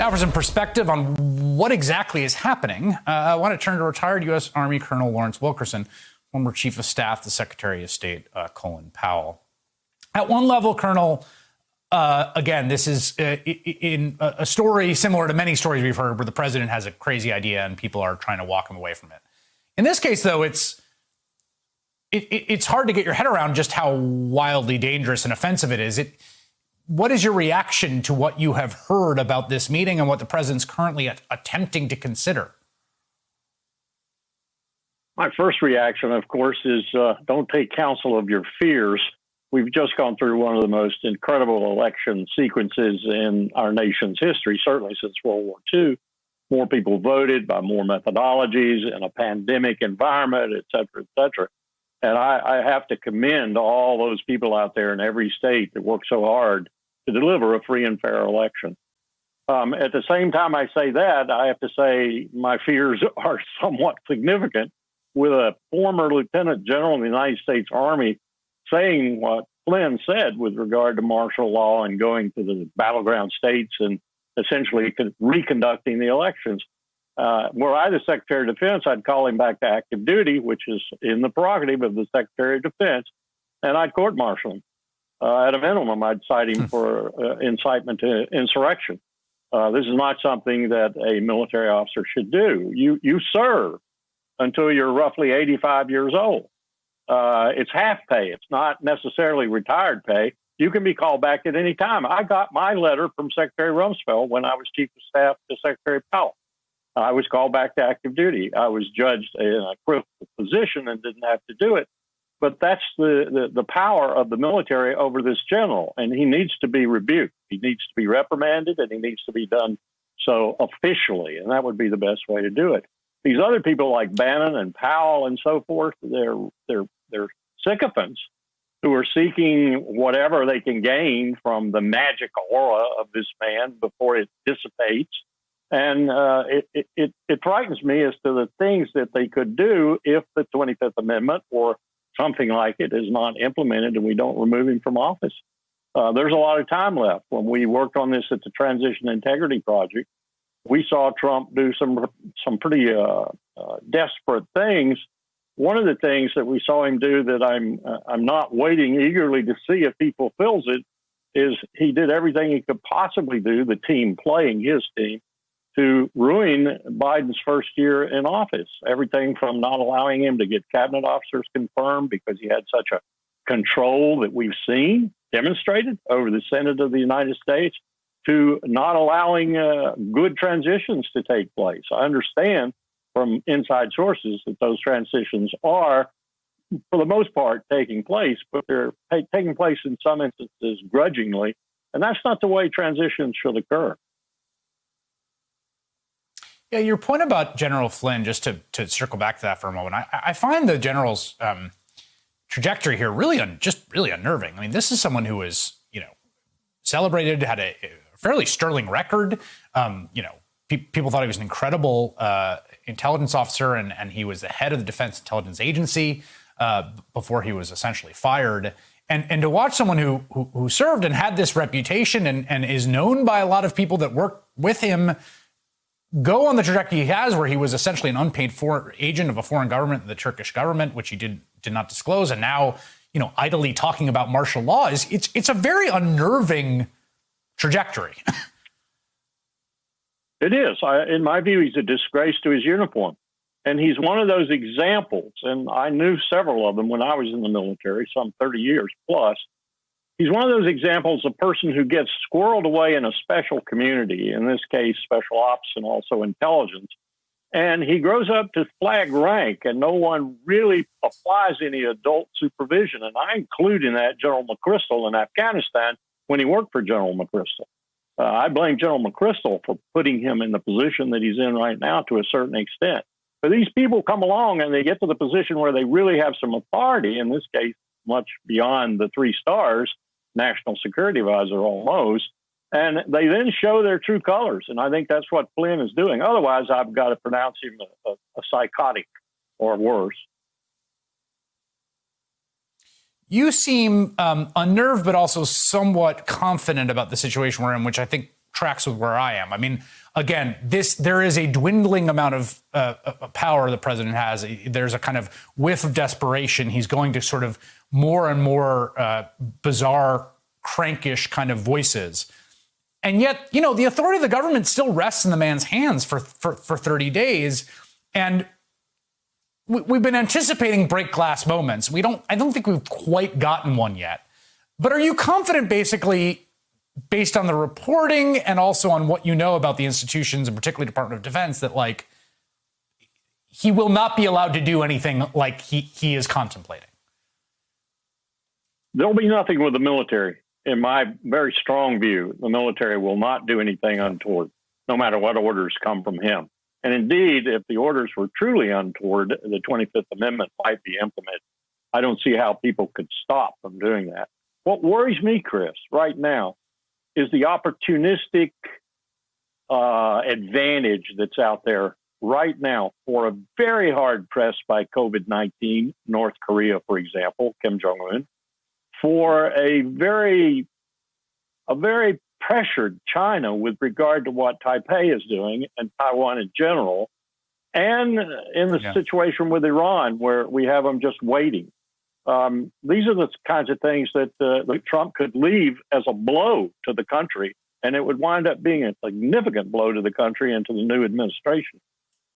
Now for some perspective on what exactly is happening, I want to turn to retired U.S. Army Colonel Lawrence Wilkerson, former Chief of Staff to Secretary of State Colin Powell. At one level, Colonel, again, this is in a story similar to many stories we've heard where the president has a crazy idea and people are trying to walk him away from it. In this case, though, it's hard to get your head around just how wildly dangerous and offensive it is. What is your reaction to what you have heard about this meeting and what the president's currently attempting to consider? My first reaction, of course, is don't take counsel of your fears. We've just gone through one of the most incredible election sequences in our nation's history, certainly since World War II. More people voted by more methodologies in a pandemic environment, et cetera, et cetera. And I have to commend all those people out there in every state that work so hard to deliver a free and fair election. At the same time I say that, I have to say my fears are somewhat significant with a former lieutenant general in the United States Army saying what Flynn said with regard to martial law and going to the battleground states and essentially reconducting the elections. Were I the Secretary of Defense, I'd call him back to active duty, which is in the prerogative of the Secretary of Defense, and I'd court-martial him. At a minimum, I'd cite him for incitement to insurrection. This is not something that a military officer should do. You serve until you're roughly 85 years old. It's half pay. It's not necessarily retired pay. You can be called back at any time. I got my letter from Secretary Rumsfeld when I was Chief of Staff to Secretary Powell. I was called back to active duty. I was judged in a critical position and didn't have to do it. But that's the power of the military over this general, and he needs to be rebuked. He needs to be reprimanded, and he needs to be done so officially, and that would be the best way to do it. These other people like Bannon and Powell and so forth, they're sycophants who are seeking whatever they can gain from the magic aura of this man before it dissipates. And it frightens me as to the things that they could do if the 25th Amendment or something like it is not implemented and we don't remove him from office. There's a lot of time left. When we worked on this at the Transition Integrity Project, we saw Trump do some pretty desperate things. One of the things that we saw him do that I'm not waiting eagerly to see if he fulfills it is he did everything he could possibly do, the team playing his team, to ruin Biden's first year in office. Everything from not allowing him to get cabinet officers confirmed because he had such a control that we've seen demonstrated over the Senate of the United States, to not allowing good transitions to take place. I understand from inside sources that those transitions are, for the most part, taking place, but they're taking place in some instances grudgingly, and that's not the way transitions should occur. Yeah, your point about General Flynn, just to circle back to that for a moment, I find the general's trajectory here really unnerving. I mean, this is someone who was, celebrated, had a fairly sterling record. People thought he was an incredible intelligence officer, and he was the head of the Defense Intelligence Agency before he was essentially fired. And to watch someone who served and had this reputation and is known by a lot of people that work with him go on the trajectory he has, where he was essentially an unpaid agent of a foreign government, the Turkish government, which he did not disclose, and now, idly talking about martial law, it's a very unnerving trajectory. It is. In my view, he's a disgrace to his uniform. And he's one of those examples, and I knew several of them when I was in the military, some 30 years plus. He's one of those examples, a person who gets squirreled away in a special community, in this case, special ops and also intelligence. And he grows up to flag rank, and no one really applies any adult supervision. And I include in that General McChrystal in Afghanistan when he worked for General McChrystal. I blame General McChrystal for putting him in the position that he's in right now to a certain extent. But these people come along and they get to the position where they really have some authority, in this case, much beyond the 3 stars, national security advisor almost, and they then show their true colors. And I think that's what Flynn is doing. Otherwise, I've got to pronounce him a psychotic or worse. You seem unnerved, but also somewhat confident about the situation we're in, which I think tracks with where I am. I mean, again, there is a dwindling amount of power the president has. There's a kind of whiff of desperation. He's going to sort of more and more bizarre, crankish kind of voices. And yet, you know, the authority of the government still rests in the man's hands for 30 days. And we've been anticipating break glass moments. I don't think we've quite gotten one yet. But are you confident, basically, based on the reporting and also on what you know about the institutions, and particularly Department of Defense, that like he will not be allowed to do anything like he is contemplating? There'll be nothing with the military. In my very strong view, the military will not do anything untoward, no matter what orders come from him. And indeed, if the orders were truly untoward, the 25th Amendment might be implemented. I don't see how people could stop from doing that. What worries me, Chris, right now is the opportunistic advantage that's out there right now for a very hard pressed by COVID-19, North Korea, for example, Kim Jong-un, for a very pressured China with regard to what Taipei is doing and Taiwan in general, and in the situation with Iran, where we have them just waiting. These are the kinds of things that Trump could leave as a blow to the country, and it would wind up being a significant blow to the country and to the new administration.